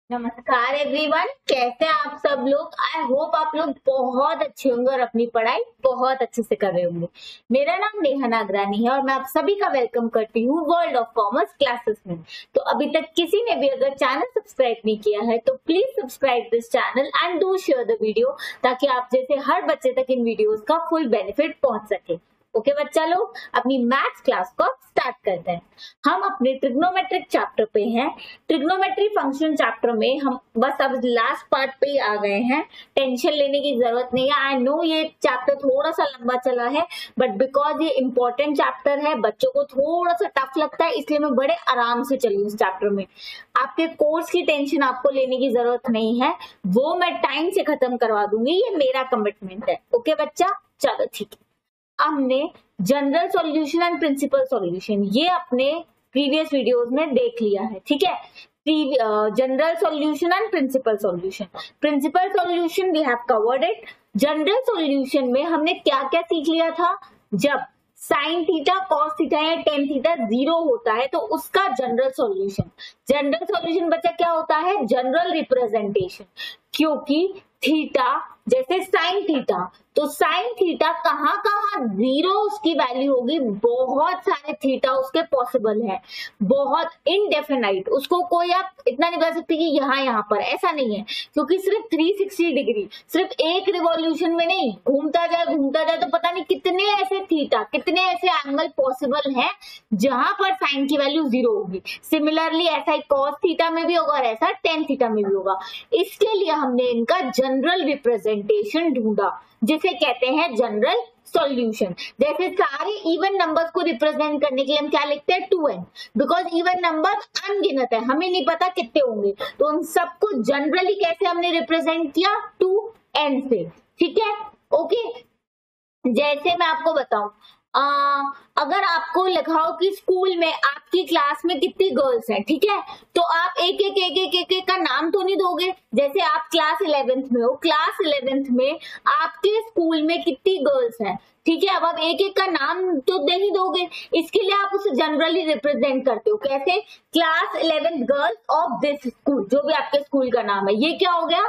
नमस्कार एवरीवन, कैसे हैं आप सब लोग। आई होप आप लोग बहुत अच्छे होंगे और अपनी पढ़ाई बहुत अच्छे से कर रहे होंगे। मेरा नाम नेहा नागरानी है और मैं आप सभी का वेलकम करती हूँ वर्ल्ड ऑफ कॉमर्स क्लासेस में। तो अभी तक किसी ने भी अगर चैनल सब्सक्राइब नहीं किया है तो please subscribe this channel and do share the video, ताकि आप जैसे हर बच्चे तक इन वीडियोस का फुल बेनिफिट पहुंच सके। ओके बच्चा लोग, अपनी मैथ्स क्लास को स्टार्ट करते हैं। हम अपने ट्रिग्नोमेट्रिक चैप्टर पे हैं। ट्रिग्नोमेट्री फंक्शन चैप्टर में हम बस अब लास्ट पार्ट पे ही आ गए हैं। टेंशन लेने की जरूरत नहीं है। आई नो ये चैप्टर थोड़ा सा लंबा चला है, बट बिकॉज ये इंपॉर्टेंट चैप्टर है, बच्चों को थोड़ा सा टफ लगता है, इसलिए मैं बड़े आराम से चली इस चैप्टर में। आपके कोर्स की टेंशन आपको लेने की जरूरत नहीं है, वो मैं टाइम से खत्म करवा दूंगी, ये मेरा कमिटमेंट है। ओके बच्चा, चलो ठीक है। हमने general solution and principal solution ये अपने प्रीवियस वीडियोस में देख लिया है, ठीक है। General solution and principal solution, principal solution we have covered it. General solution में हमने क्या क्या सीख लिया था, जब साइन थीटा कॉस थीटा या टेन थीटा जीरो होता है तो उसका जनरल सॉल्यूशन। जनरल सॉल्यूशन बच्चा क्या होता है, जनरल रिप्रेजेंटेशन। क्योंकि थीटा जैसे साइन थीटा, तो साइन थीटा कहाँ कहाँ जीरो उसकी वैल्यू होगी, बहुत सारे थीटा उसके पॉसिबल है, बहुत इनडेफिनाइट। उसको कोई आप इतना नहीं बता सकते कि यहाँ पर, ऐसा नहीं है। क्योंकि सिर्फ 360 डिग्री, सिर्फ एक रिवॉल्यूशन में नहीं, घूमता जाए तो पता नहीं कितने ऐसे थीटा, कितने ऐसे एंगल पॉसिबल है जहां पर साइन की वैल्यू जीरो होगी। सिमिलरली ऐसा ही कॉस थीटा में भी होगा और ऐसा टेन थीटा में भी होगा। इसके लिए हमने इनका जनरल रिप्रेजेंटेशन ढूंढा, जिसे कहते हैं जनरल सॉल्यूशन। जैसे सारे इवन नंबर्स को रिप्रेजेंट करने के लिए हम क्या लिखते हैं, 2n, बिकॉज इवन नंबर अनगिनत है, हमें नहीं पता कितने होंगे, तो उन सबको जनरली कैसे हमने रिप्रेजेंट किया, 2n से, ठीक है। ओके, जैसे मैं आपको बताऊं, अगर आपको लिखा हो कि स्कूल में आपकी क्लास में कितनी गर्ल्स हैं, ठीक है, तो आप एक का नाम तो नहीं दोगे। जैसे आप क्लास 11th में हो, क्लास 11th में आपके स्कूल में कितनी गर्ल्स हैं, ठीक है, अब आप एक का नाम तो दे ही दोगे। इसके लिए आप उसे जनरली रिप्रेजेंट करते हो, कैसे, class 11th girls of this school, जो भी आपके स्कूल का नाम है। ये क्या हो गया,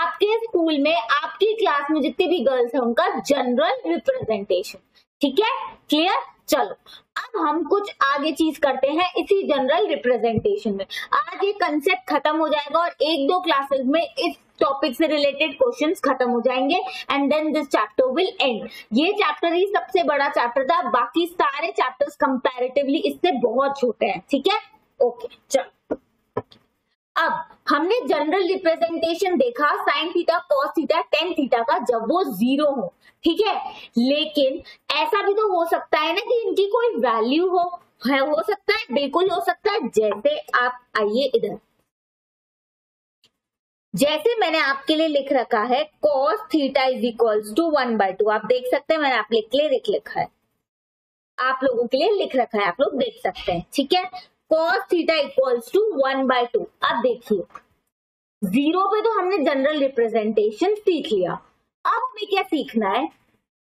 आपके स्कूल में आपकी क्लास में जितनी भी गर्ल्स है उनका जनरल रिप्रेजेंटेशन, ठीक है, क्लियर। चलो अब हम कुछ आगे चीज करते हैं इसी जनरल रिप्रेजेंटेशन में। आज ये कंसेप्ट खत्म हो जाएगा और एक दो क्लासेस में इस टॉपिक से रिलेटेड क्वेश्चंस खत्म हो जाएंगे and then this chapter will end. ये चैप्टर ही सबसे बड़ा चैप्टर था, बाकी सारे चैप्टर्स कंपैरेटिवली इससे बहुत छोटे हैं, ठीक है। ओके चलो, अब हमने जनरल रिप्रेजेंटेशन देखा sign theta cos theta tan theta का, जब वो जीरो हो, ठीक है। लेकिन ऐसा भी तो हो सकता है ना कि इनकी कोई वैल्यू हो सकता है, बिल्कुल हो सकता है। जैसे आप आइए इधर, जैसे मैंने आपके लिए लिख रखा है cos theta is equals to 1/2, आप देख सकते हैं, मैंने आपके लिए लिखा है, आप लोगों के लिए लिख रखा है, आप लोग देख सकते हैं, ठीक है। cos theta equals to 1/2। अब देखिए, जीरो पे तो हमने जनरल रिप्रेजेंटेशन सीख लिया। अब हमें क्या सीखना है,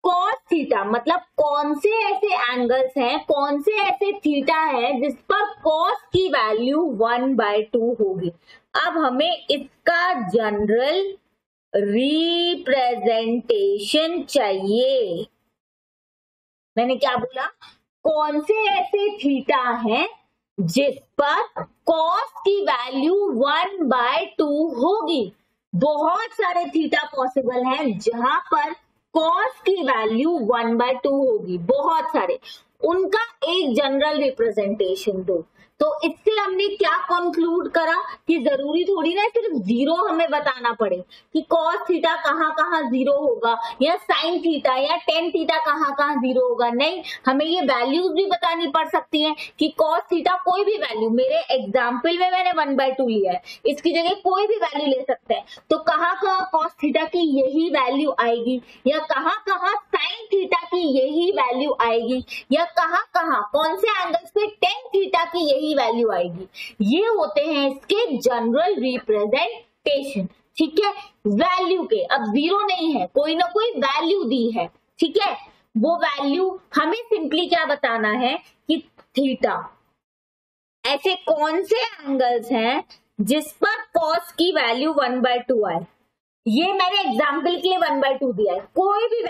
cos थीटा मतलब कौन से ऐसे एंगल्स हैं, कौन से ऐसे थीटा है जिस पर cos की वैल्यू 1/2 होगी। अब हमें इसका जनरल रिप्रेजेंटेशन चाहिए। मैंने क्या बोला, कौन से ऐसे थीटा हैं जिस पर cos की वैल्यू 1/2 होगी। बहुत सारे थीटा पॉसिबल हैं जहां पर cos की वैल्यू 1/2 होगी, बहुत सारे, उनका एक जनरल रिप्रेजेंटेशन दो। तो इससे हमने क्या कंक्लूड करा कि जरूरी थोड़ी ना सिर्फ जीरो हमें बताना पड़े कि cos थीटा कहाँ कहाँ जीरो होगा या sin थीटा या tan थीटा कहाँ कहाँ जीरो होगा। नहीं, हमें ये वैल्यूज भी बतानी पड़ सकती हैं कि cos थीटा कोई भी वैल्यू, मेरे एग्जाम्पल में मैंने 1/2 लिया है, इसकी जगह कोई भी वैल्यू ले सकते हैं, तो कहाँ कहाँ cos थीटा की यही वैल्यू आएगी या कहाँ कहाँ sin थीटा की यही वैल्यू आएगी या कहाँ कहाँ कौन से एंगल्स पे tan थीटा की यही वैल्यू आएगी। ये होते हैं इसके जनरल रिप्रेजेंटेशन, ठीक है। वैल्यू के, अब जीरो नहीं है, कोई ना कोई वैल्यू दी है, ठीक है। वो वैल्यू हमें सिंपली क्या बताना है कि थीटा, ऐसे कौन से एंगल्स हैं जिस पर कॉस की वैल्यू 1/2 आए। ये मैंने एग्जाम्पल के लिए 1/2 दिया है, कोई भी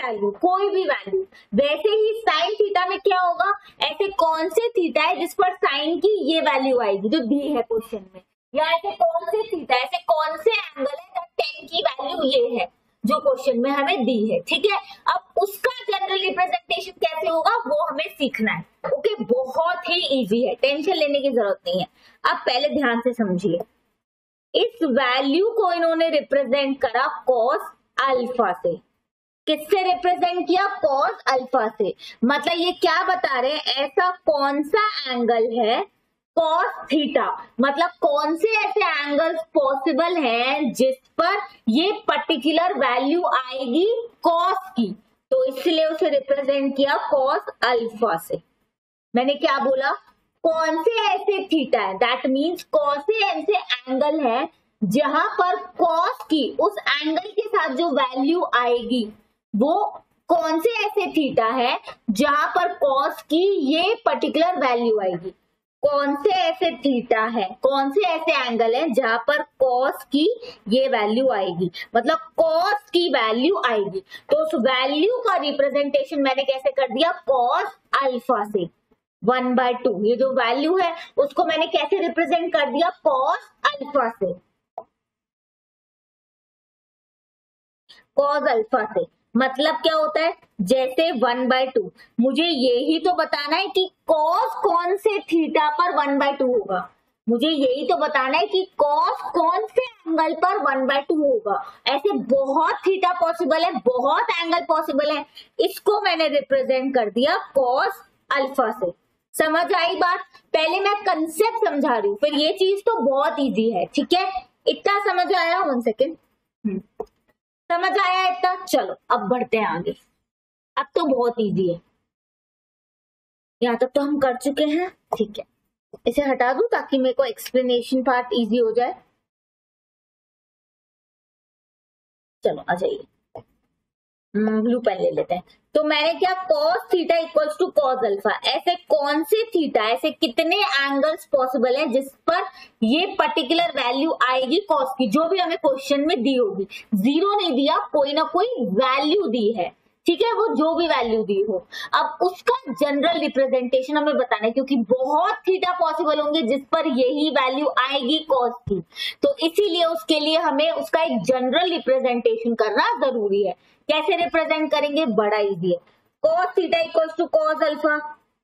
वैल्यू। वैसे ही साइन थीटा में क्या होगा, ऐसे कौन से थीटा है जिस पर साइन की ये वैल्यू आएगी जो दी है क्वेश्चन में, या ऐसे कौन से थीटा, ऐसे कौन से एंगल है जब टेन की वैल्यू ये है जो क्वेश्चन में हमें दी है। ठीक है, अब उसका जनरल रिप्रेजेंटेशन कैसे होगा वो हमें सीखना है। ओके, बहुत ही इजी है, टेंशन लेने की जरूरत नहीं है। अब पहले ध्यान से समझिए, इस वैल्यू को इन्होंने रिप्रेजेंट करा कॉस अल्फा से। किससे रिप्रेजेंट किया, कॉस अल्फा से। मतलब ये क्या बता रहे हैं, ऐसा कौन सा एंगल है कॉस थीटा, मतलब कौन से ऐसे एंगल्स पॉसिबल हैं जिस पर ये पर्टिकुलर वैल्यू आएगी कॉस की, तो इसलिए उसे रिप्रेजेंट किया कॉस अल्फा से। मैंने क्या बोला, कौन से ऐसे थीटा है, दैट मीन्स कौन से ऐसे एंगल है जहां पर कॉस की उस एंगल के साथ जो वैल्यू आएगी वो कौन से ऐसे थीटा है जहां पर कॉस की ये पर्टिकुलर वैल्यू आएगी। कौन से ऐसे थीटा है, कौन से ऐसे एंगल है जहां पर कॉस की ये वैल्यू आएगी, मतलब कॉस की वैल्यू आएगी। तो उस वैल्यू का रिप्रेजेंटेशन मैंने कैसे कर दिया, कॉस अल्फा से 1/2। ये जो वैल्यू है उसको मैंने कैसे रिप्रेजेंट कर दिया, कॉस अल्फा से, कॉस अल्फा से। मतलब क्या होता है, जैसे 1/2, मुझे यही तो बताना है कि कॉस कौन से थीटा पर 1/2 होगा, मुझे यही तो बताना है कि कॉस कौन से एंगल पर 1/2 होगा। ऐसे बहुत थीटा पॉसिबल है, बहुत एंगल पॉसिबल है, इसको मैंने रिप्रेजेंट कर दिया कॉस अल्फा से। समझ आई बात, पहले मैं कंसेप्ट समझा रही हूँ, फिर ये चीज तो बहुत इजी है। ठीक है, इतना समझ आया, 1 सेकेंड, समझ आया इतना, चलो अब बढ़ते हैं आगे। अब तो बहुत इजी है, यहाँ तक तो हम कर चुके हैं। ठीक है, इसे हटा दूं ताकि मेरे को एक्सप्लेनेशन पार्ट इजी हो जाए। चलो आ जाइए, ब्लू पेन ले लेते हैं। तो मैंने क्या, cos theta equals to cos alpha. ऐसे कौन से थीटा, ऐसे कितने एंगल्स पॉसिबल है जिस पर ये पर्टिकुलर वैल्यू आएगी कॉस की, जो भी हमें क्वेश्चन में दी होगी। जीरो नहीं दिया, कोई ना कोई वैल्यू दी है। ठीक है, वो जो भी वैल्यू दी हो, अब उसका जनरल रिप्रेजेंटेशन हमें बताना है, क्योंकि बहुत थीटा पॉसिबल होंगे जिस पर यही वैल्यू आएगी कॉस की, तो इसीलिए उसके लिए हमें उसका एक जनरल रिप्रेजेंटेशन करना जरूरी है। कैसे रिप्रेजेंट करेंगे, बड़ा इजी है, cos theta equals to cos alpha.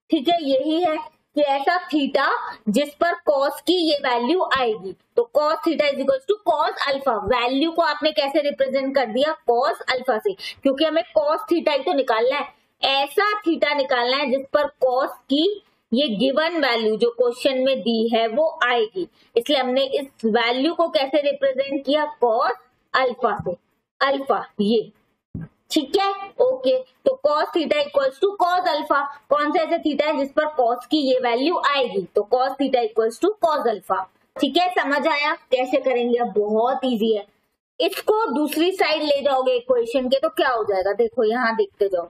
ठीक है, यही है कि ऐसा थीटा जिस पर कॉस की ये वैल्यू आएगी, तो cos theta is equals to cos alpha. Value को आपने कैसे रिप्रेजेंट कर दिया, कॉस अल्फा से, क्योंकि हमें कॉस थीटा ही तो निकालना है, ऐसा थीटा निकालना है जिस पर कॉस की ये गिवन वैल्यू जो क्वेश्चन में दी है वो आएगी। इसलिए हमने इस वैल्यू को कैसे रिप्रेजेंट किया, कॉस अल्फा से, अल्फा ये। ठीक है, ओके, तो cos theta equals to cos alpha. कौन सा ऐसे थीटा है जिस पर cos की ये वैल्यू आएगी, तो cos theta equals to cos alpha. ठीक है, समझ आया कैसे करेंगे, अब बहुत इजी है। इसको दूसरी साइड ले जाओगे इक्वेशन के तो क्या हो जाएगा, देखो यहां देखते जाओ।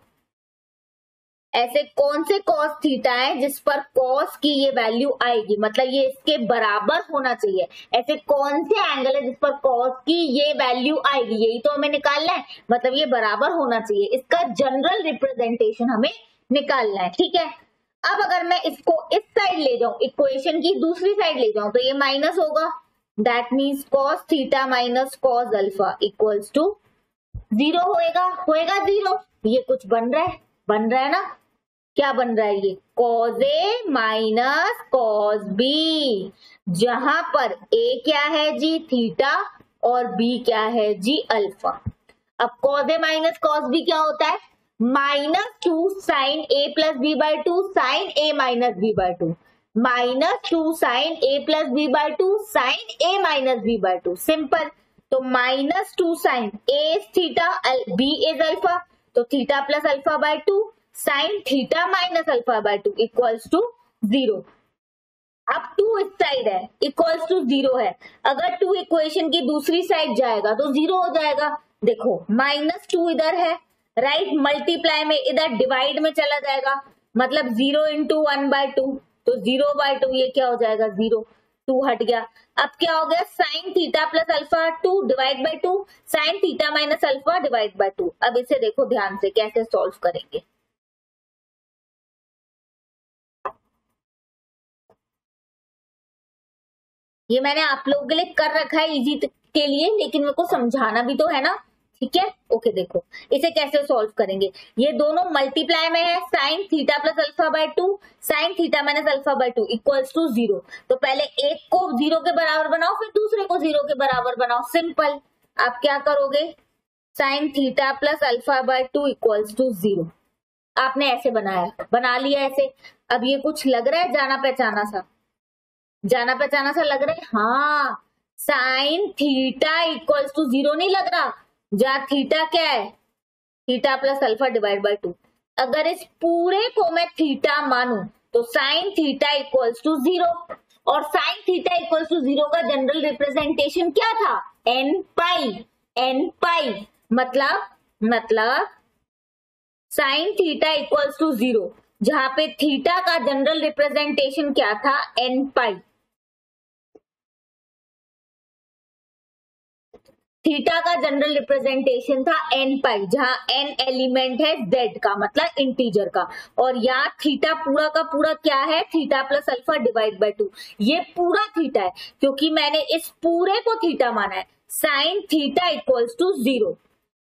ऐसे कौन से cos थीटा है जिस पर cos की ये वैल्यू आएगी, मतलब ये इसके बराबर होना चाहिए। ऐसे कौन से एंगल है जिस पर cos की ये वैल्यू आएगी, यही तो हमें निकालना है, मतलब ये बराबर होना चाहिए। इसका जनरल रिप्रेजेंटेशन हमें निकालना है। ठीक है, अब अगर मैं इसको इस साइड ले जाऊं, इक्वेशन की दूसरी साइड ले जाऊं, तो ये माइनस होगा, that means cos theta minus cos alpha equals to 0 होएगा 0। ये कुछ बन रहा है ना, क्या बन रहा है ये, cause A minus cos B, जहां पर ए क्या है जी, थीटा, और बी क्या है जी, अल्फा। अब cos A minus cos B क्या होता है, -2 sine A plus B by 2 sine A minus B by 2, -2 sine A plus B by 2 sine A minus B by 2, simple. तो -2 sine A is theta, B is alpha, तो theta plus alpha by 2 sine theta minus alpha by 2 equals to 0। अब 2 इस side है, equals to 0 है, अगर 2 equation की दूसरी side जाएगा तो 0 हो जाएगा। देखो -2 इधर है, राइट, मल्टीप्लाई में इधर डिवाइड में चला जाएगा, मतलब 0 इंटू 1/2, तो 0/2 ये क्या हो जाएगा 0। 2 हट गया। अब क्या हो गया, sine theta plus alpha 2 divide by 2, sine theta minus alpha divide by 2। अब इसे देखो ध्यान से कैसे सॉल्व करेंगे। ये मैंने आप लोगों के लिए कर रखा है इजी के लिए, लेकिन मेरे को समझाना भी तो है ना, ठीक है। ओके देखो इसे कैसे सॉल्व करेंगे। ये दोनों मल्टीप्लाई में है, sine theta plus alpha by 2 sine theta minus alpha by 2 equals to 0। तो पहले एक को 0 के बराबर बनाओ, फिर दूसरे को 0 के बराबर बनाओ, सिंपल। आप क्या करोगे, sine theta plus alpha by 2 equals to 0। आपने ऐसे बनाया, बना लिया ऐसे। अब ये कुछ लग रहा है जाना पहचाना सा, जाना पहचाना सा लग रहा है, हाँ। साइन थीटा इक्वल्स टू 0 नहीं लग रहा, जहां थीटा क्या है, theta plus alpha divide by 2। अगर इस पूरे को मैं थीटा मानूं तो साइन थीटा इक्वल्स टू 0, और साइन थीटा इक्वल्स टू 0 का जनरल रिप्रेजेंटेशन क्या था, एन पाई। एन पाई मतलब साइन थीटा इक्वल्स टू 0, जहां पे थीटा का जनरल रिप्रेजेंटेशन क्या था, एन पाई। थीटा का जनरल रिप्रेजेंटेशन था एन पाई, जहां एन एलिमेंट है जेड का, मतलब इंटीजर का। और यहाँ थीटा पूरा का पूरा क्या है, theta plus alpha divide by 2। ये पूरा थीटा है क्योंकि मैंने इस पूरे को थीटा माना है। साइन थीटा इक्वल्स टू 0,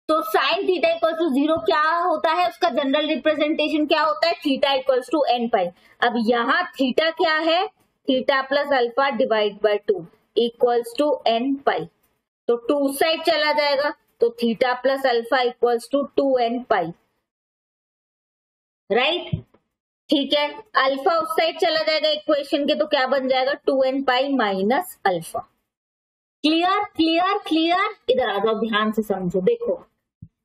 तो साइन थीटा इक्वल्स टू 0 क्या होता है, उसका जनरल रिप्रेजेंटेशन क्या होता है, theta equals to n pi. अब यहाँ थीटा क्या है, theta plus alpha divide by 2 equals to n pi. तो 2 साइड चला जाएगा, तो theta plus alpha equals to 2n pi, right. ठीक है, अल्फा उस साइड चला जाएगा इक्वेशन के, तो क्या बन जाएगा, 2n pi minus alpha. Clear clear clear. इधर आ जाओ, ध्यान से समझो। देखो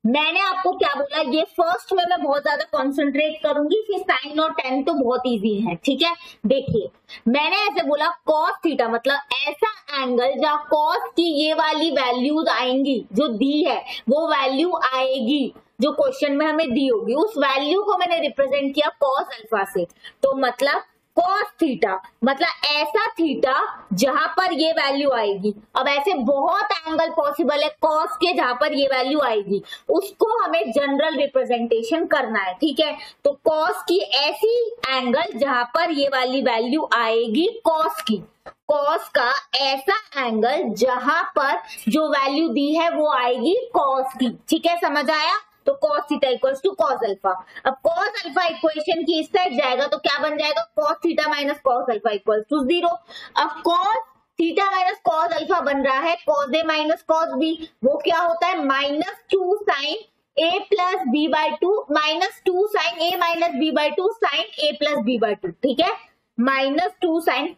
मैंने आपको क्या बोला, ये फर्स्ट में मैं बहुत ज्यादा कॉन्सेंट्रेट करूंगी, फिर साइन और टेन तो बहुत इजी है, ठीक है। देखिए मैंने ऐसे बोला कॉस थीटा मतलब ऐसा एंगल जहां कॉस की ये वाली वैल्यूज आएंगी, जो दी है वो वैल्यू आएगी जो क्वेश्चन में हमें दी होगी, उस वैल्यू को मैंने रिप्रेजेंट किया कॉस अल्फा से। तो मतलब कॉस थीटा मतलब ऐसा थीटा जहां पर ये वैल्यू आएगी। अब ऐसे बहुत एंगल पॉसिबल है कॉस के जहां पर ये वैल्यू आएगी, उसको हमें जनरल रिप्रेजेंटेशन करना है, ठीक है। तो कॉस की ऐसी एंगल जहां पर ये वाली वैल्यू आएगी कॉस की, कॉस का ऐसा एंगल जहां पर जो वैल्यू दी है वो आएगी कॉस की, ठीक है, समझ आया। तो cos theta equals to cos alpha. अब cos अल्फा इक्वेशन की इस साइड जाएगा तो क्या बन जाएगा, cos theta minus cos alpha equals to 0। अब cos theta minus cos alpha बन रहा है cos a minus cos b, वो क्या होता है, minus 2 sine a plus b by 2, minus 2 sine a minus b by 2 sine a plus b by 2, ठीक है। Minus 2 sine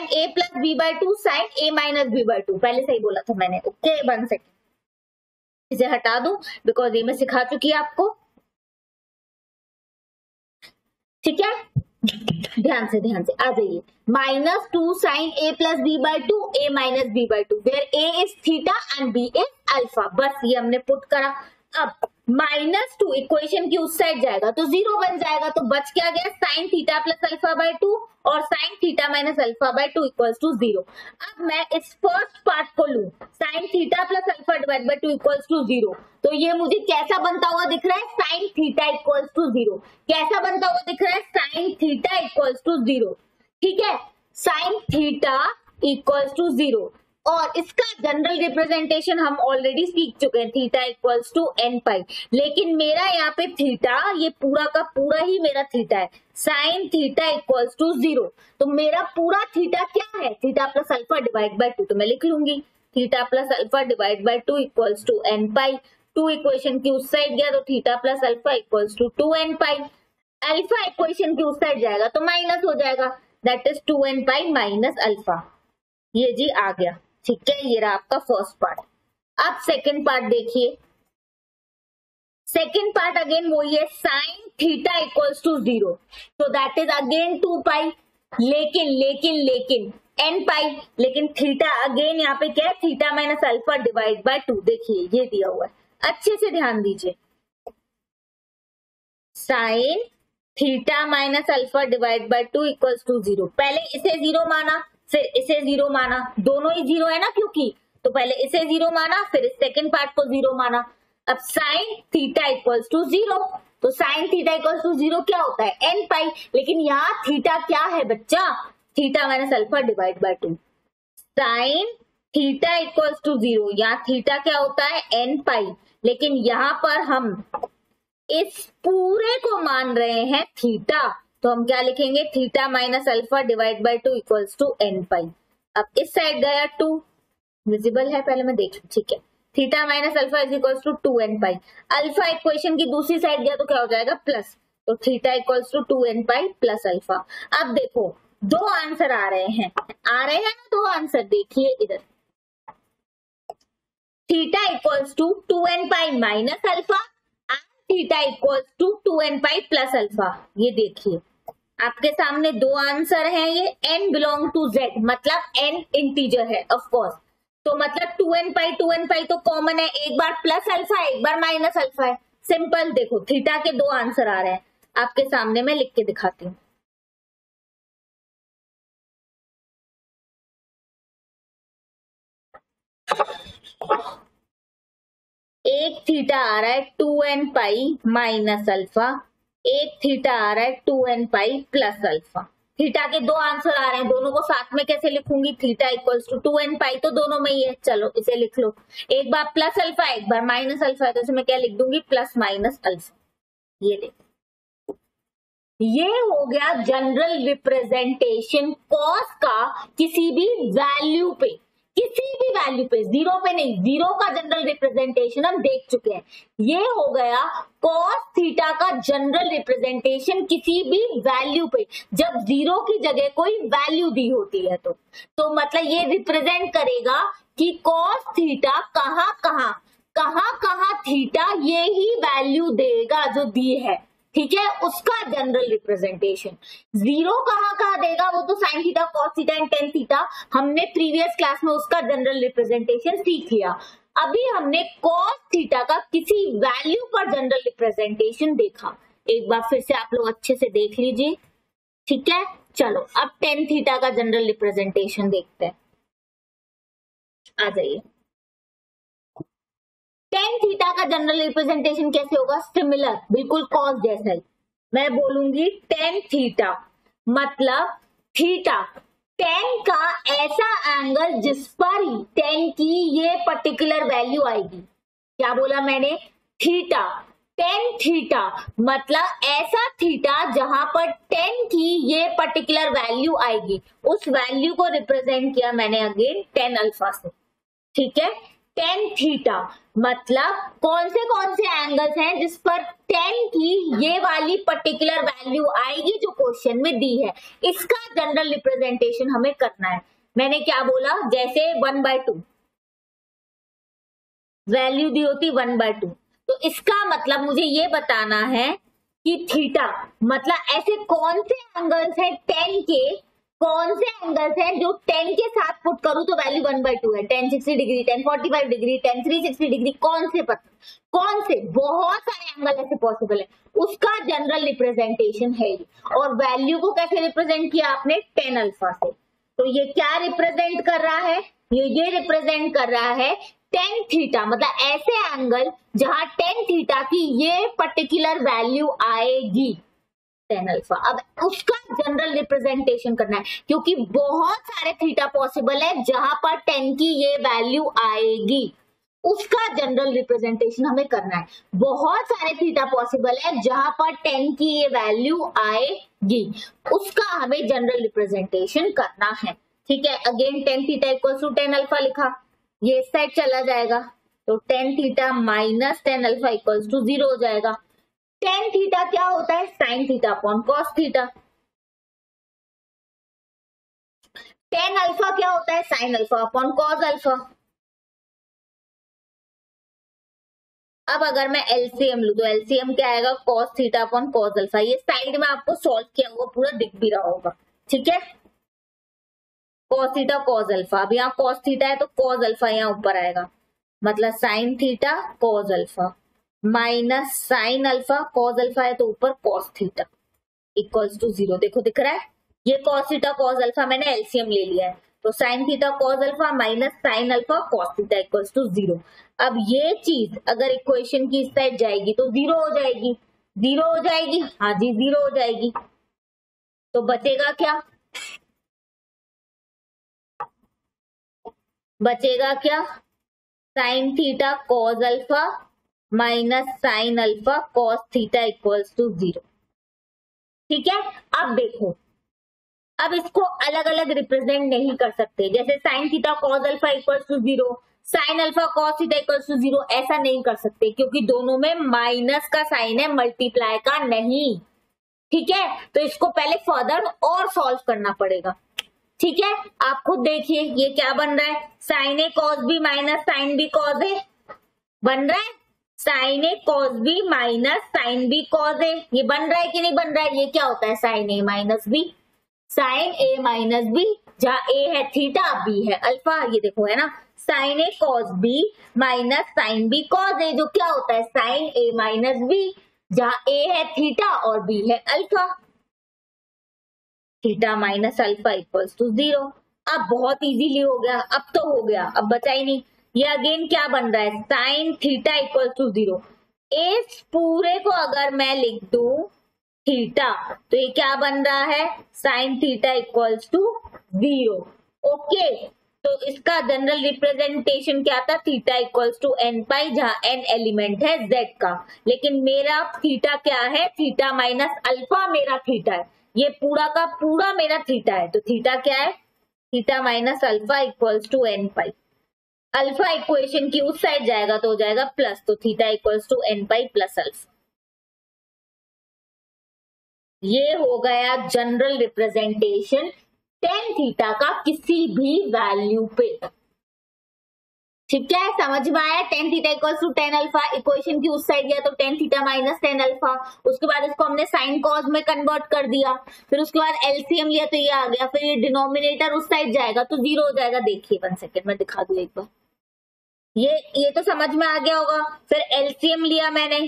a plus b by 2 sine a minus b by 2, पहले सही बोला था मैंने, ओके। 1 सेकेंड इसे हटा दूं बिकॉज ये मैं सिखा चुकी है आपको, ठीक है। ध्यान से आ जाइए, minus 2 sine a plus b by 2 a minus b by 2, where a is theta and b is alpha. बस ये हमने पुट करा। अब माइनस 2 इक्वेशन की उस साइड जाएगा तो 0 बन जाएगा, तो बच क्या गया, sine theta plus alpha by 2 और sine theta minus alpha by 2 equals to 0। अब मैं इस फर्स्ट पार्ट को लूं, sine theta plus alpha divide by 2 equals to 0, तो ये मुझे कैसा बनता हुआ दिख रहा है, साइन थीटा इक्वल्स टू 0। कैसा बनता हुआ दिख रहा है, साइन थीटा इक्वल्स टू 0, ठीक है, साइन थीटा इक्वल्स टू 0। और इसका जनरल रिप्रेजेंटेशन हम ऑलरेडी सीख चुके हैं, थीटा इक्वल्स टू एन पाई। लेकिन मेरा यहाँ पे थीटा, ये पूरा का पूरा ही मेरा थीटा है, साइन थीटा इक्वल्स टू 0। तो मेरा पूरा थीटा क्या है, theta plus alpha divide by 2, तो मैं लिख लूंगी theta plus alpha divide by 2 equals to n pi. 2 equation की उस साइड गया तो theta plus alpha equals to 2n pi. Alpha equation की उस साइड जाएगा तो माइनस हो जाएगा, that is 2n pi minus alpha. ये जी आ गया, ठीक है। ये रहा आपका फर्स्ट पार्ट। अब सेकंड पार्ट देखिए, सेकंड पार्ट अगेन वही है, साइन थीटा इक्वल्स टू 0, तो दैट इज अगेन 2 पाई। लेकिन एन पाई, लेकिन थीटा अगेन यहाँ पे क्या है, theta minus alpha divide by 2। देखिए ये दिया हुआ है, अच्छे से ध्यान दीजिए, sine theta minus alpha divide by 2 equals to 0। पहले इसे 0 माना, फिर इसे 0 माना, दोनों ही 0 है ना, क्योंकि तो पहले इसे 0 माना, फिर इस सेकंड पार्ट को 0 माना। अब साइन थीटा इक्वल्स टू 0, तो साइन थीटा इक्वल्स टू 0 क्या होता है, n पाई। लेकिन यहाँ थीटा क्या है बच्चा, theta minus alpha divide by 2। Sine theta equals to 0, यहाँ थीटा क्या होता है, n पाई। लेकिन यहाँ पर हम इस पूरे को मान रहे हैं थीटा, तो हम क्या लिखेंगे, theta minus alpha divide by 2 equals to n pi. अब इस साइड गया 2, विजिबल है, पहले मैं देख लूं, ठीक है। Theta minus alpha is equals to 2n pi. Alpha equation की दूसरी साइड गया तो क्या हो जाएगा, प्लस, तो theta equals to 2n pi plus alpha. अब देखो दो आंसर आ रहे हैं ना, दो आंसर देखिए इधर। Theta equals to 2n pi minus alpha, theta equals to 2n pi plus alpha. ये देखिए आपके सामने दो आंसर हैं, ये n बिलोंग टू z, मतलब n इंटीजर है ऑफ कोर्स, तो मतलब 2n पाई तो कॉमन है, एक बार प्लस अल्फा है, एक बार माइनस अल्फा है। सिंपल, देखो थीटा के दो आंसर आ रहे हैं आपके सामने, मैं लिख के दिखाती हूँ। एक थीटा आ रहा है 2n पाई माइनस अल्फा, एक थीटा आ रहा है 2n pi plus alpha. Theta के दो आंसर आ रहे हैं, दोनों को साथ में कैसे लिखूंगी, theta equals to 2n pi तो दोनों में ही है, चलो इसे लिख लो। एक बार प्लस अल्फा, एक बार माइनस अल्फा है, तो इसे मैं क्या लिख दूंगी, प्लस माइनस अल्फा। ये देखो, ये हो गया जनरल रिप्रेजेंटेशन कॉस का किसी भी वैल्यू पे, किसी भी वैल्यू पे, जीरो पे नहीं, जीरो का जनरल रिप्रेजेंटेशन हम देख चुके हैं। ये हो गया कॉस थीटा का जनरल रिप्रेजेंटेशन किसी भी वैल्यू पे, जब जीरो की जगह कोई वैल्यू दी होती है तो मतलब ये रिप्रेजेंट करेगा कि कॉस थीटा कहाँ कहाँ थीटा ये ही वैल्यू देगा जो दी है, ठीक है, उसका जनरल रिप्रेजेंटेशन। जीरो कहाँ देगा, वो तो sine theta, cos theta and tan theta, हमने प्रीवियस क्लास में उसका जनरल रिप्रेजेंटेशन सीख लिया। अभी हमने कॉस थीटा का किसी वैल्यू पर जनरल रिप्रेजेंटेशन देखा, एक बार फिर से आप लोग अच्छे से देख लीजिए, ठीक है। चलो अब टेन थीटा का जनरल रिप्रेजेंटेशन देखते हैं, आ जाइए। टेन थीटा का जनरल रिप्रेजेंटेशन कैसे होगा, सिमिलर, बिल्कुल कॉस जैसा ही। मैं बोलूंगी टेन थीटा मतलब थीटा टेन का ऐसा एंगल जिस पर टेन की ये पर्टिकुलर वैल्यू आएगी। क्या बोला मैंने, थीटा, टेन थीटा मतलब ऐसा थीटा जहां पर टेन की ये पर्टिकुलर वैल्यू आएगी, उस वैल्यू को रिप्रेजेंट किया मैंने अगेन टेन अल्फा से, ठीक है। टेन थीटा मतलब कौन से एंगल्स हैं जिस पर टेन की ये वाली पर्टिकुलर वैल्यू आएगी जो क्वेश्चन में दी है, इसका जनरल रिप्रेजेंटेशन हमें करना है। मैंने क्या बोला, जैसे 1/2 वैल्यू दी होती 1/2, तो इसका मतलब मुझे ये बताना है कि थीटा मतलब ऐसे कौन से एंगल्स हैं टेन के, कौन से एंगल्स हैं जो 10 के साथ पुट करूं तो वैल्यू 1/2 है, 10 60 डिग्री, 10 45 डिग्री, 10 360 डिग्री, कौन से बहुत सारे एंगल ऐसे पॉसिबल है, उसका जनरल रिप्रेजेंटेशन है ये। और वैल्यू को कैसे रिप्रेजेंट किया आपने, 10 अल्फा से, तो ये क्या रिप्रेजेंट कर रहा है, ये रिप्रेजेंट कर रहा है 10 थीटा मतलब ऐसे एंगल जहां 10 थीटा की ये पर्टिकुलर वैल्यू आएगी 10 अल्फा। अब उसका जनरल रिप्रेजेंटेशन करना है, क्योंकि बहुत सारे थीटा पॉसिबल है जहां पर 10 की ये वैल्यू आएगी, उसका जनरल रिप्रेजेंटेशन हमें करना है। बहुत सारे थीटा पॉसिबल है जहां पर 10 की ये वैल्यू आएगी, उसका हमें जनरल रिप्रेजेंटेशन करना है, ठीक है। Again 10 theta equal to 10 alpha लिखा, ये इस साइड चला जाएगा, तो 10 theta minus 10 alpha equal to 0 हो जाएगा। टेन थीटा क्या होता है, sine theta upon cos theta. Tan alpha क्या होता है, sine alpha upon cos alpha. अब अगर मैं एलसीएम लूं तो एलसीएम क्या आएगा, cos theta upon cos alpha. ये साइड में आपको सॉल्व किया हुआ पूरा दिख भी रहा होगा, ठीक है। कॉस थीटा कॉस अल्फा, अब यहाँ कॉस थीटा है तो कॉस अल्फा यहाँ ऊपर आएगा, मतलब sine theta cos alpha minus sine alpha, cos alpha है तो ऊपर कॉस थीटा, इक्वल्स टू 0। देखो दिख रहा है, ये cos थीटा cos अल्फा मैंने एलसीएम ले लिया है, तो sine theta cos alpha minus sine alpha cos theta equals to 0। अब ये चीज अगर इक्वेशन की इस साइड जाएगी तो 0 हो जाएगी, 0 हो जाएगी, हाँ जी 0 हो जाएगी। तो बचेगा क्या, बचेगा क्या, sine theta cos alpha minus sine alpha cos theta equals to 0। ठीक है, अब देखो, अब इसको अलग अलग रिप्रेजेंट नहीं कर सकते, जैसे sine theta cos alpha equals to 0, sine alpha cos theta equals to 0, ऐसा नहीं कर सकते क्योंकि दोनों में माइनस का साइन है, मल्टीप्लाई का नहीं। ठीक है, तो इसको पहले फर्दर और सॉल्व करना पड़ेगा। ठीक है, आप खुद देखिए ये क्या बन रहा है, sine A cos B minus sine B cos A बन रहा है, sine A cos B minus sine B cos A, ये बन रहा है कि नहीं बन रहा है। ये क्या होता है, साइन ए माइनस बी, साइन ए माइनस बी, जहां ए है थीटा बी है अल्फा, ये देखो है ना, sine A cos B minus sine B cos A, जो क्या होता है साइन ए माइनस बी, जहां ए है थीटा और बी है alpha, theta minus alpha equals to 0। अब बहुत इजीली हो गया, अब तो हो गया, अब बचा ही नहीं। ये अगेन क्या बन रहा है, साइन थीटा इक्वल्स टू 0। इस पूरे को अगर मैं लिख दू थीटा तो ये क्या बन रहा है, sine theta equals to 0। Okay, तो इसका जनरल रिप्रेजेंटेशन क्या था, theta equals to n pi, जहां एन एलिमेंट है जेड का, लेकिन मेरा थीटा क्या है, थीटा माइनस अल्फा मेरा थीटा है, ये पूरा का पूरा मेरा थीटा है, तो थीटा क्या है, theta minus alpha equals to n pi. Alpha equation की उस साइड जाएगा तो हो जाएगा प्लस, तो theta equals to n pi plus alpha. ये हो गया जनरल रिप्रेजेंटेशन टेन थीटा का किसी भी वैल्यू पे। ठीक है, समझ में आया, tan theta equals to tan alpha, equation की उस साइड गया तो tan theta minus tan alpha, उसके बाद इसको हमने साइन कॉस में कन्वर्ट कर दिया, फिर उसके बाद एलसीएम लिया तो ये आ गया, फिर ये डिनोमिनेटर उस साइड जाएगा तो 0 हो जाएगा। देखिए 1 सेकेंड मैं दिखा दूं एक बार, ये तो समझ में आ गया होगा। फिर एलसीएम लिया मैंने,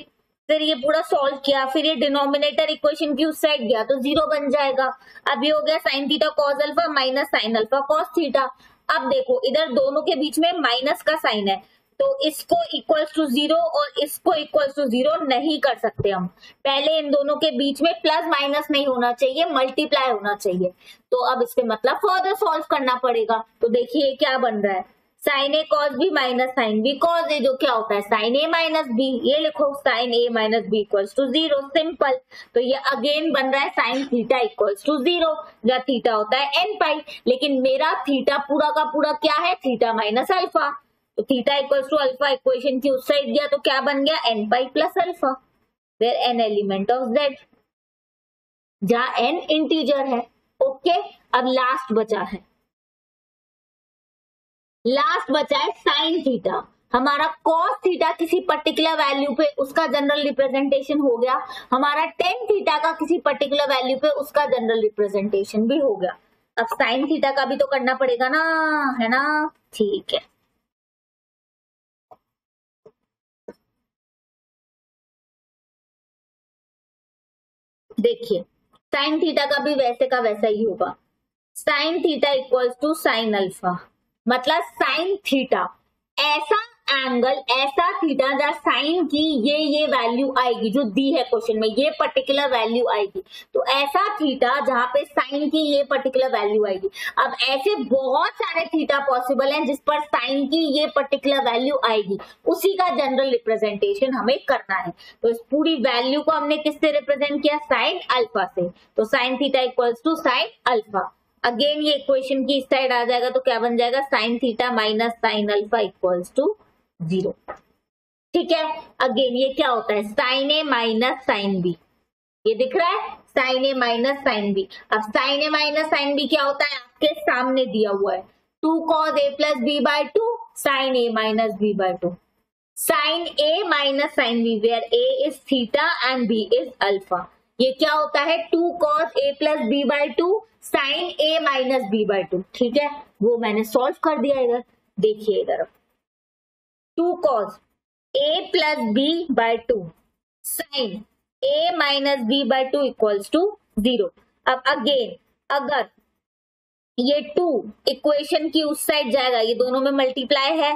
फिर ये पूरा सॉल्व किया, फिर ये डिनोमिनेटर इक्वेशन की उस साइड गया तो 0 बन जाएगा। अब ये हो गया sine theta cos alpha minus sine alpha cos theta. अब देखो इधर दोनों के बीच में माइनस का साइन है, तो इसको इक्वल्स टू 0 और इसको इक्वल्स टू 0 नहीं कर सकते हम, पहले इन दोनों के बीच में प्लस माइनस नहीं होना चाहिए, मल्टीप्लाई होना चाहिए। तो अब इसके मतलब फर्दर सॉल्व करना पड़ेगा। तो देखिए क्या बन रहा है, sine A cos B minus sine B cos A, जो क्या होता है साइन ए माइनस बी, ये लिखो sine A minus b equals to 0, simple. तो ये अगेन बन रहा है साइन थीटा इक्वल्स टू 0, जहाँ थीटा होता है एन पाई, लेकिन मेरा थीटा पूरा का पूरा क्या है, थीटा माइनस अल्फा, तो theta equals to alpha equation की उस साइड गया तो क्या बन गया, n pi plus alpha, where n element of z, जहां एन इंटीजर है। ओके, अब लास्ट बचा है, लास्ट बचा है साइन थीटा। हमारा कॉस थीटा किसी पर्टिकुलर वैल्यू पे उसका जनरल रिप्रेजेंटेशन हो गया, हमारा टेन थीटा का किसी पर्टिकुलर वैल्यू पे उसका जनरल रिप्रेजेंटेशन भी हो गया। अब साइन थीटा का भी तो करना पड़ेगा ना, है ना, ठीक है। देखिए साइन थीटा का भी वैसे का वैसा ही होगा, sine theta equals to sine alpha, मतलब साइन थीटा ऐसा एंगल, ऐसा थीटा जहां साइन की ये वैल्यू आएगी जो दी है क्वेश्चन में, ये पर्टिकुलर वैल्यू आएगी, तो ऐसा थीटा जहां पे साइन की ये पर्टिकुलर वैल्यू आएगी। अब ऐसे बहुत सारे थीटा पॉसिबल हैं जिस पर साइन की ये पर्टिकुलर वैल्यू आएगी, उसी का जनरल रिप्रेजेंटेशन हमें करना है। तो इस पूरी वैल्यू को हमने किससे रिप्रेजेंट किया, साइन अल्फा से, तो sine theta equals to sine alpha. Again ये इक्वेशन की इस साइड आ जाएगा तो क्या बन जाएगा, sine theta minus sine alpha equals to 0। ठीक है, अगेन ये क्या होता है, साइन ए माइनस साइन बी, ये दिख रहा है साइन ए माइनस साइन बी। अब साइन ए माइनस साइन बी क्या होता है, आपके सामने दिया हुआ है 2 cos a plus b by 2 sine A minus b by 2, sine A minus sine b where a is theta and b is alpha. ये क्या होता है 2 cos a plus b by 2 sine A minus b by 2। ठीक है, वो मैंने solve कर दिया इधर, देखिए इधर 2 cos a plus b by 2 sine a minus b by 2 equals to 0। अब अगेन अगर ये 2 इक्वेशन की उस साइड जाएगा, ये दोनों में मल्टीप्लाई है,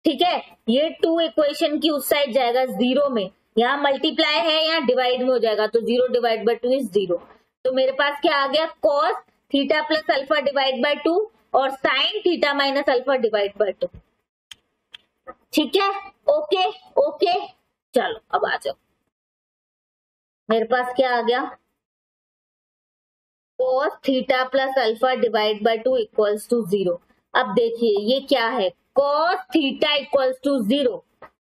ठीक है, ये 2 इक्वेशन की उस साइड जाएगा 0 में, यहाँ मल्टीप्लाई है, यहाँ डिवाइड में हो जाएगा, तो 0 डिवाइड बाय 2 इज 0। तो मेरे पास क्या आ गया, cos theta plus alpha divide by 2 और sine theta minus alpha divide by 2। ठीक है, ओके ओके, चलो अब आ जाओ, मेरे पास क्या आ गया, cos theta plus alpha divide by 2 equals to 0। अब देखिए ये क्या है, cos theta equals to 0,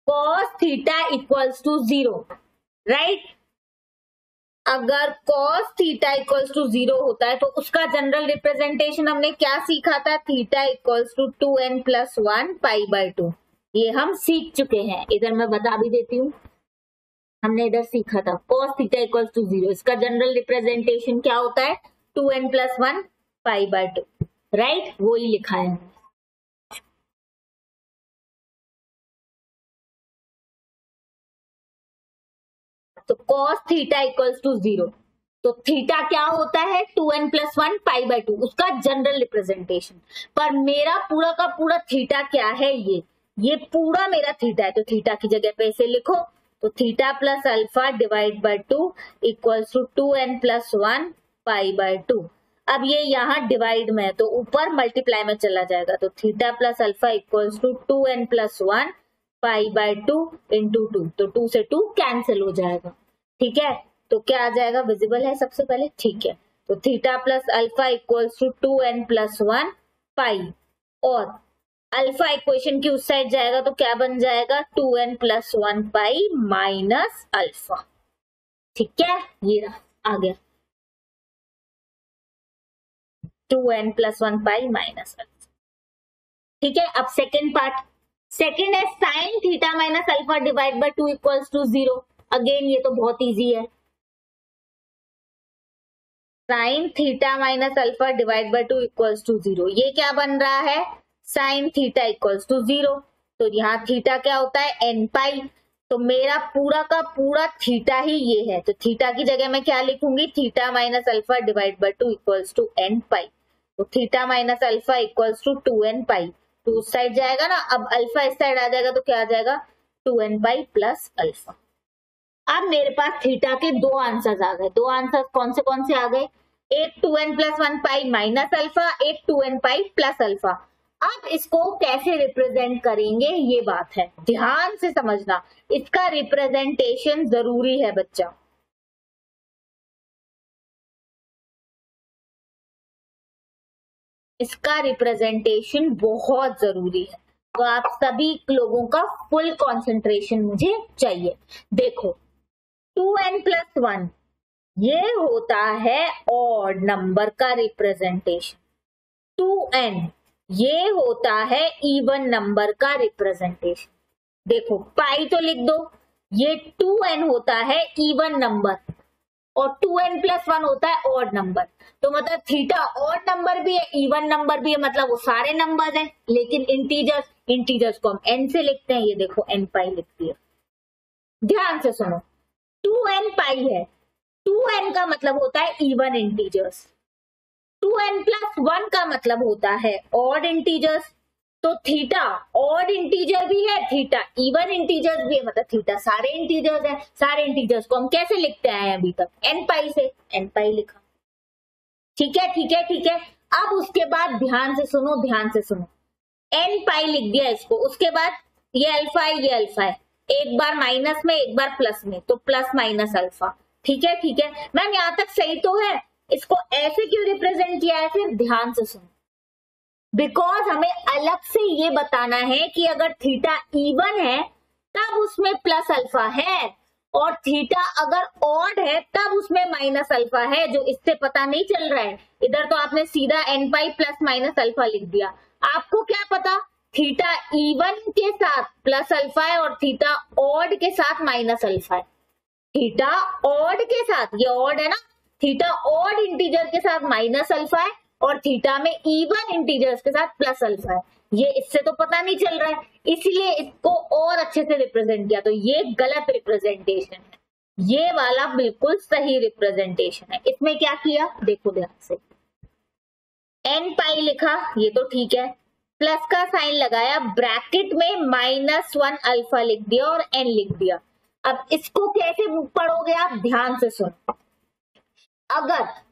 cos theta equals to 0, right. अगर cos थीटा इक्वल्स टू 0 होता है तो उसका जनरल रिप्रेजेंटेशन हमने क्या सीखा था, theta equals to 2n plus 1 pi by 2, ये हम सीख चुके हैं, इधर मैं बता भी देती हूँ, हमने इधर सीखा था cos थीटा इक्वल्स टू 0, इसका जनरल रिप्रेजेंटेशन क्या होता है, 2n plus 1 pi by 2, right, वो ही लिखा है। तो cos थीटा इक्वल्स टू 0, तो थीटा क्या होता है, 2n प्लस 1 पाई बाय 2, उसका जनरल रिप्रेजेंटेशन। पर मेरा पूरा का पूरा थीटा क्या है, ये पूरा मेरा थीटा है, तो थीटा की जगह पे इसे लिखो, तो theta plus alpha divide by 2 equals to 2n plus 1 pi by 2। अब ये यहाँ डिवाइड में है तो ऊपर मल्टीप्लाई में चला जाएगा, तो theta plus alpha equals to 2n plus 1 pi by 2 into 2, तो 2 से 2 कैंसिल हो जाएगा, ठीक है। तो क्या आ जाएगा, विजिबल है सबसे पहले, ठीक है। तो theta plus alpha equals to 2n plus 1 pi, और अल्फा इक्वेशन की उस साइड जाएगा तो क्या बन जाएगा, 2n प्लस 1 पाई माइनस अल्फा, ठीक है, ये रहा आ गया 2n प्लस 1 पाई माइनस अल्फा, ठीक है। अब सेकेंड पार्ट, सेकेंड है sine theta minus alpha divide by 2 equals to 0। Again ये तो बहुत इजी है, sine theta minus alpha divide by 2 equals to 0, ये क्या बन रहा है, साइन थीटा इक्वल्स टू 0, तो यहाँ थीटा क्या होता है, n पाई, तो मेरा पूरा का पूरा थीटा ही ये है, तो थीटा की जगह मैं क्या लिखूंगी, theta minus alpha divide by 2 equals to n pi, तो theta minus alpha equals to 2n pi, तो उस साइड जाएगा ना, अब अल्फा इस साइड आ जाएगा तो क्या आ जाएगा, 2n पाई प्लस अल्फा। अब मेरे पास थीटा के दो आंसर्स आ गए, दो आंसर्स कौन से आ गए, एक 2n प्लस 1 पाई माइनस अल्फा, एक 2n पाई प्लस अल्फा। अब इसको कैसे रिप्रेजेंट करेंगे ये बात है, ध्यान से समझना, इसका रिप्रेजेंटेशन जरूरी है बच्चा, इसका रिप्रेजेंटेशन बहुत जरूरी है, तो आप सभी लोगों का फुल कंसंट्रेशन मुझे चाहिए। देखो 2n प्लस 1 ये होता है ऑड नंबर का रिप्रेजेंटेशन, 2n ये होता है इवन नंबर का रिप्रेजेंटेशन। देखो पाई तो लिख दो, ये 2n होता है इवन नंबर और 2n प्लस 1 होता है ऑड नंबर, तो मतलब थीटा ऑड नंबर भी है इवन नंबर भी है, मतलब वो सारे नंबर हैं, लेकिन इंटीजर्स को हम n से लिखते हैं, ये देखो n पाई लिखती है, ध्यान से सुनो, 2n पाई है, 2n का मतलब होता है इवन इंटीजर्स, 2n प्लस 1 का मतलब होता है ऑड इंटीजर्स, तो थीटा ऑड इंटीजर भी है, थीटा इवन इंटीजर्स भी है, मतलब थीटा सारे इंटीजर्स है, सारे इंटीजर्स को हम कैसे लिखते हैं अभी तक, n पाई से, n पाई लिखा, ठीक है ठीक है ठीक है। अब उसके बाद ध्यान से सुनो, n पाई लिख दिया इसको, उसके बाद ये अल्फा है, ये अल्फा है, एक बार माइनस में एक बार प्लस में, तो प्लस माइनस अल्फा, ठीक है ठीक है मैम, यहां तक सही तो है, इसको ऐसे क्यों रिप्रेजेंट किया है, फिर ध्यान से सुनो, बिकॉज हमें अलग से ये बताना है कि अगर थीटा इवन है तब उसमें प्लस अल्फा है, और थीटा अगर ऑड है तब उसमें माइनस अल्फा है, जो इससे पता नहीं चल रहा है, इधर तो आपने सीधा n pi plus minus alpha लिख दिया, आपको क्या पता थीटा इवन के साथ प्लस अल्फा है और थीटा ऑड के साथ माइनस अल्फा है, थीटा ऑड के साथ, ये ऑड है ना, थीटा ऑड इंटीजर के साथ माइनस अल्फा है और थीटा में इवन इंटीजर्स के साथ प्लस अल्फा है, ये इससे तो पता नहीं चल रहा है, इसलिए इसको और अच्छे से रिप्रेजेंट किया, तो ये गलत रिप्रेजेंटेशन है, ये वाला बिल्कुल सही रिप्रेजेंटेशन है। इसमें क्या किया देखो ध्यान से, एन पाई लिखा, ये तो ठीक है, प्लस का साइन लगाया, ब्रैकेट में -1 अल्फा लिख दिया और एन लिख दिया। अब इसको कैसे पढ़ोगे आप, ध्यान से सुनो।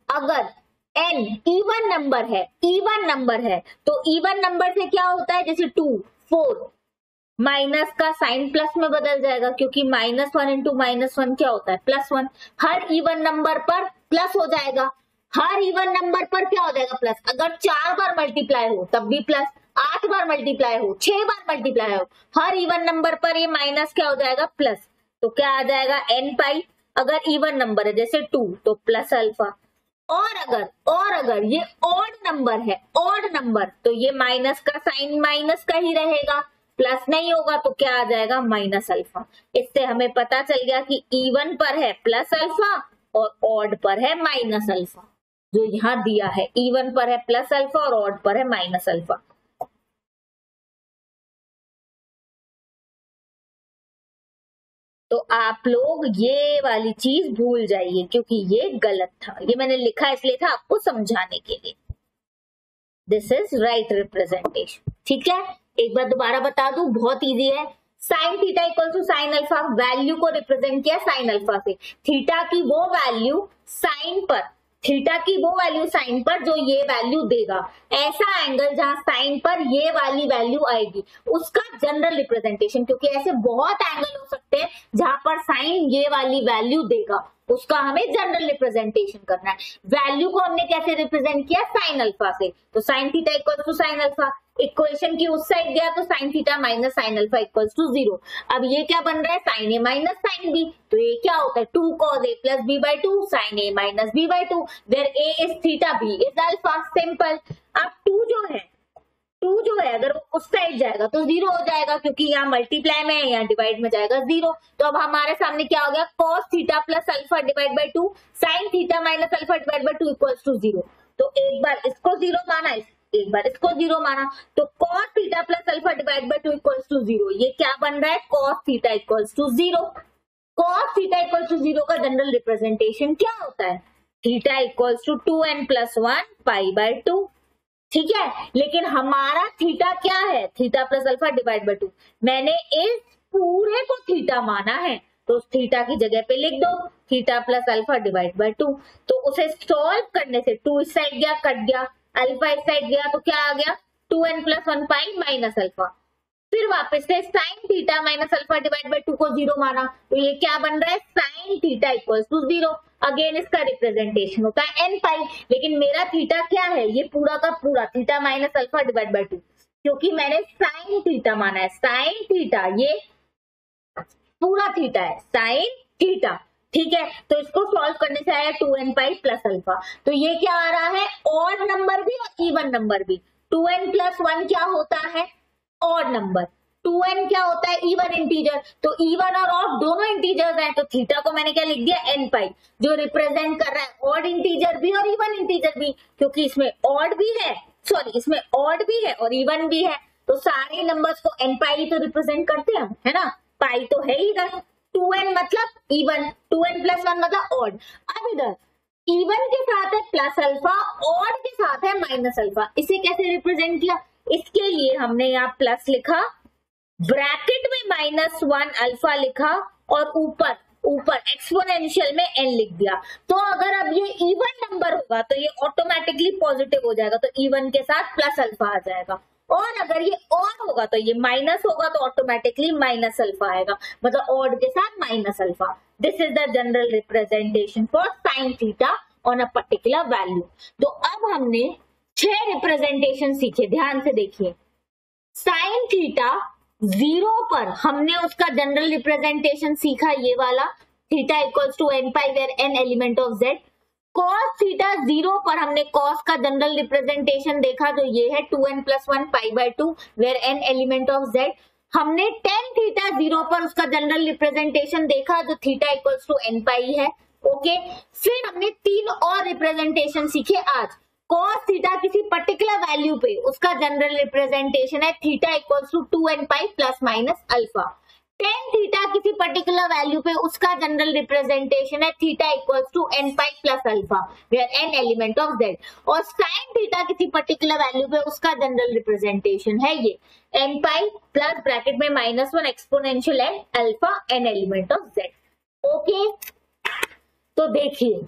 अगर एन इवन नंबर है तो इवन नंबर से क्या होता है, जैसे 2 4 माइनस का साइन प्लस में बदल जाएगा, क्योंकि -1 इंटू -1 क्या होता है +1। हर इवन नंबर पर प्लस हो जाएगा, हर इवन नंबर पर क्या हो जाएगा प्लस। अगर 4 बार मल्टीप्लाई हो तब भी प्लस, 8 बार मल्टीप्लाई हो, 6 बार मल्टीप्लाई हो, हर इवन नंबर पर ये माइनस क्या हो जाएगा प्लस। तो क्या आ जाएगा एन पाई। अगर इवन नंबर है जैसे 2 तो प्लस अल्फा। और अगर ये ऑड नंबर है, ऑड नंबर, तो ये माइनस का साइन माइनस का ही रहेगा, प्लस नहीं होगा तो क्या आ जाएगा माइनस अल्फा। इससे हमें पता चल गया कि इवन पर है प्लस अल्फा और ऑड पर है माइनस अल्फा। जो यहां दिया है इवन पर है प्लस अल्फा और ऑड पर है माइनस अल्फा। तो आप लोग ये वाली चीज भूल जाइए, क्योंकि ये गलत था। ये मैंने लिखा इसलिए था आपको समझाने के लिए। This is right representation. ठीक है, एक बार दोबारा बता दूं, बहुत इजी है। Sine theta equal to sine alpha, value को रिप्रेजेंट किया साइन अल्फा से। थीटा की वो वैल्यू साइन पर, थीटा की वो वैल्यू साइन पर जो ये वैल्यू देगा। ऐसा एंगल जहां साइन पर ये वाली वैल्यू आएगी उसका जनरल रिप्रेजेंटेशन, क्योंकि ऐसे बहुत एंगल हो सकते हैं जहां पर साइन ये वाली वैल्यू देगा, उसका हमें जनरल रिप्रेजेंटेशन करना है। वैल्यू को हमने कैसे रिप्रेजेंट किया, साइन अल्फा से। तो sine theta equal to sine alpha, equation की उस साइड गया तो sine theta minus sine alpha equals to 0। अब ये क्या बन रहा है, साइन ए माइनस साइन बी। तो ये क्या होता है 2 cos a plus B by 2 sine A minus B by 2, where a is theta B is alpha. Simple. अब 2 जो है अगर वो उस साइड जाएगा तो 0 हो जाएगा, क्योंकि यहाँ मल्टीप्लाई में है, यहाँ डिवाइड में जाएगा 0। तो अब हमारे सामने क्या हो गया, cos theta plus alpha divide by 2 sine theta minus alpha divide by 2 equals to 0। तो एक बार इसको 0 माना, एक बार इसको 0 माना, तो cos theta plus alpha divide by 2 equals to 0। ये क्या बन रहा है, cos theta equals to 0। cos theta equals to 0 का जनरल रिप्रेजेंटेशन क्या होता है, theta equals to 2n plus 1 pi by 2। ठीक है, लेकिन हमारा थीटा क्या है, theta plus alpha divide by 2। मैंने इस पूरे को थीटा माना है, तो उस थीटा की जगह पे लिख दो theta plus alpha divide by 2। तो उसे सॉल्व करने से 2 इस साइड गया, कट गया, अल्फा इस साइड गया, तो क्या आ गया 2n प्लस 1 पाई माइनस अल्फा। फिर वापस से sign theta minus alpha divide by 2 को 0 माना, तो ये क्या बन रहा है, sine theta equals to 0। Again इसका रिप्रेजेंटेशन होता है एन पाई, लेकिन मेरा थीटा क्या है, ये पूरा का पूरा theta minus alpha divide by 2, क्योंकि मैंने साइन थीटा माना है। साइन थीटा ये पूरा थीटा है, साइन थीटा। ठीक है, तो इसको सॉल्व करने से आया 2n पाई प्लस अल्फा। तो ये क्या आ रहा है, ऑड नंबर भी और इवन नंबर भी। 2n प्लस 1 क्या होता है, ऑड नंबर। 2n क्या होता है, इवन इंटीजर। तो इवन और ऑड दोनों इंटीजर्स हैं, तो थीटा को मैंने क्या लिख दिया, n पाई, जो रिप्रेजेंट कर रहा है ऑड इंटीजर भी और इवन इंटीजर भी, क्योंकि इसमें ऑड भी है, सॉरी इसमें ऑड भी है और इवन भी है। तो सारे नंबर्स को n पाई तो रिप्रेजेंट करते हैं हम, है ना, पाई तो है ही इधर। 2n मतलब इवन, 2n प्लस 1 मतलब ऑड। अब इधर इवन के साथ है प्लस अल्फा, ऑड के साथ है माइनस अल्फा। इसे कैसे रिप्रेजेंट किया, इसके लिए हमने यहाँ प्लस लिखा, ब्रैकेट में -1 अल्फा लिखा और ऊपर एक्सपोनेंशियल में n लिख दिया। तो अगर अब ये इवन नंबर होगा तो ये ऑटोमेटिकली पॉजिटिव हो जाएगा, तो इवन के साथ प्लस अल्फा आ जाएगा। और अगर ये ऑड होगा तो ये माइनस होगा, तो ऑटोमेटिकली माइनस अल्फा आएगा, मतलब ऑड के साथ minus alpha. This is the general representation for sine theta on a particular value. तो अब हमने 6 रिप्रेजेंटेशन सीखे, ध्यान से देखिए। साइन थीटा 0 पर हमने उसका जनरल रिप्रेजेंटेशन सीखा, ये वाला theta equals to n pi where n element of z। cos theta 0 पर हमने cos का जनरल रिप्रेजेंटेशन देखा, जो ये है 2n plus 1 pi by 2 where n element of z। हमने tan थीटा 0 पर उसका जनरल रिप्रेजेंटेशन देखा, जो theta equals to n pi है। ओके, फिर हमने 3 और रिप्रेजेंटेशन सीखे आज। cos थीटा किसी पर्टिकुलर वैल्यू पे उसका जनरल रिप्रेजेंटेशन है theta equals to 2n pi plus minus alpha. tan theta किसी पर्टिकुलर वैल्यू पे उसका जनरल रिप्रेजेंटेशन है theta equals to n pi plus alpha where n element of z, और sine theta किसी particular value पे उसका general representation है ये n पाई प्लस ब्रैकेट में -1 exponential n alpha n element of z। Okay, तो देखिए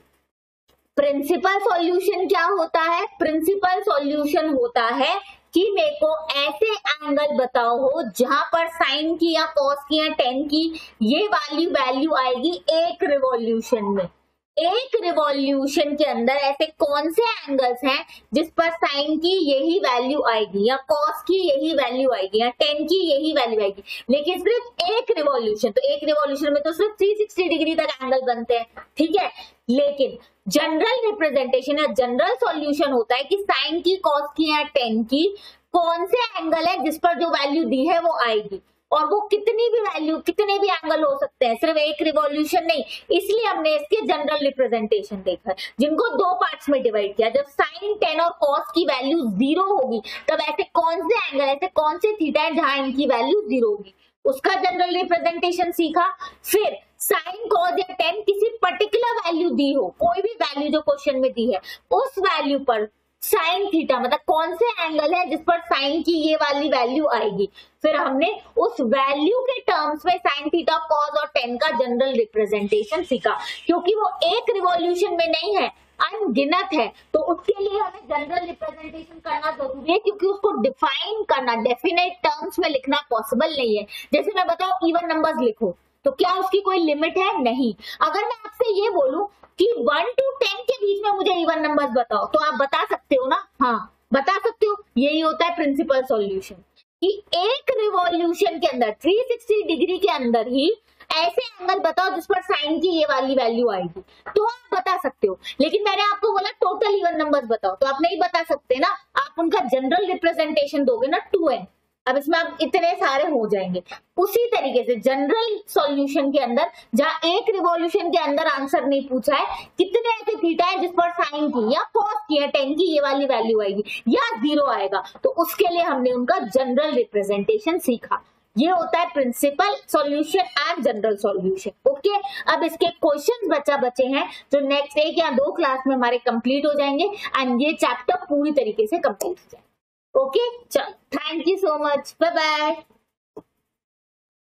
प्रिंसिपल सॉल्यूशन क्या होता है। प्रिंसिपल सॉल्यूशन होता है कि मेरे को ऐसे एंगल बताओ हो जहां पर साइन की या कॉस की या टेन की ये वैल्यू आएगी एक रिवॉल्यूशन में। एक रिवॉल्यूशन के अंदर ऐसे कौन से एंगल्स हैं जिस पर साइन की यही वैल्यू आएगी या कॉस की यही वैल्यू आएगी या टेन की यही वैल्यू आएगी, लेकिन सिर्फ एक रिवॉल्यूशन। तो एक रिवॉल्यूशन में तो सिर्फ 360 डिग्री तक एंगल बनते हैं, ठीक है। लेकिन जनरल रिप्रेजेंटेशन या जनरल सॉल्यूशन होता है कि साइन की, कॉस की या टेन की कौन से एंगल है जिस पर जो वैल्यू दी है वो आएगी, और वो कितनी भी वैल्यू, कितने भी एंगल हो सकते हैं, सिर्फ एक रिवॉल्यूशन नहीं। इसलिए हमने इसके जनरल रिप्रेजेंटेशन देखा जिनको दो पार्ट्स में डिवाइड किया। जब साइन, टेन और कॉस की वैल्यू 0 होगी तब ऐसे कौन से एंगल, ऐसे कौन से थीटा है जहां इनकी वैल्यू 0 होगी, उसका जनरल रिप्रेजेंटेशन सीखा। फिर साइन, कॉस या टेन किसी पर्टिकुलर वैल्यू दी हो, कोई भी वैल्यू जो क्वेश्चन में दी है उस वैल्यू पर साइन थीटा मतलब कौन से एंगल है जिस पर साइन की ये वाली वैल्यू आएगी। फिर हमने उस वैल्यू के टर्म्स में साइन थीटा, कॉस और टेन का जनरल रिप्रेजेंटेशन सीखा। क्योंकि वो एक रिवॉल्यूशन में नहीं है, अनगिनत है, तो उसके लिए हमें जनरल रिप्रेजेंटेशन करना जरूरी है, क्योंकि उसको डिफाइन करना, डेफिनेट टर्म्स में लिखना पॉसिबल नहीं है। जैसे मैं बताऊं इवन नंबर्स लिखो, तो क्या उसकी कोई लिमिट है? नहीं। अगर मैं आपसे ये बोलूं कि 1 to 10 के बीच में मुझे इवन नंबर्स बताओ, तो आप बता सकते हो ना? हाँ, बता सकते हो। यही होता है प्रिंसिपल सॉल्यूशन, कि एक रिवॉल्यूशन के अंदर 360 डिग्री के अंदर ही ऐसे एंगल बताओ जिस पर साइन की ये वाली वैल्यू आएगी, तो आप बता सकते हो। लेकिन मैंने आपको बोला टोटल इवन नंबर्स बताओ, तो आप नहीं बता सकते ना, आप उनका जनरल रिप्रेजेंटेशन दोगे ना 2n। अब इसमें आप इतने सारे हो जाएंगे। उसी तरीके से जनरल सॉल्यूशन के अंदर जहां एक रिवॉल्यूशन के अंदर आंसर नहीं पूछा है, कितने ऐसे थीटा है जिस पर साइन की या कॉस की या टेन की ये वाली वैल्यू आएगी या 0 आएगा, तो उसके लिए हमने उनका जनरल रिप्रेजेंटेशन सीखा। ये होता है principal solution and general solution. Okay, अब इसके क्वेश्चंस बचे हैं जो नेक्स्ट 1 या 2 क्लास में हमारे कंप्लीट हो जाएंगे एंड ये चैप्टर पूरी तरीके से कंप्लीट हो जाएगा। ओके, चलो, thank you so much, bye bye.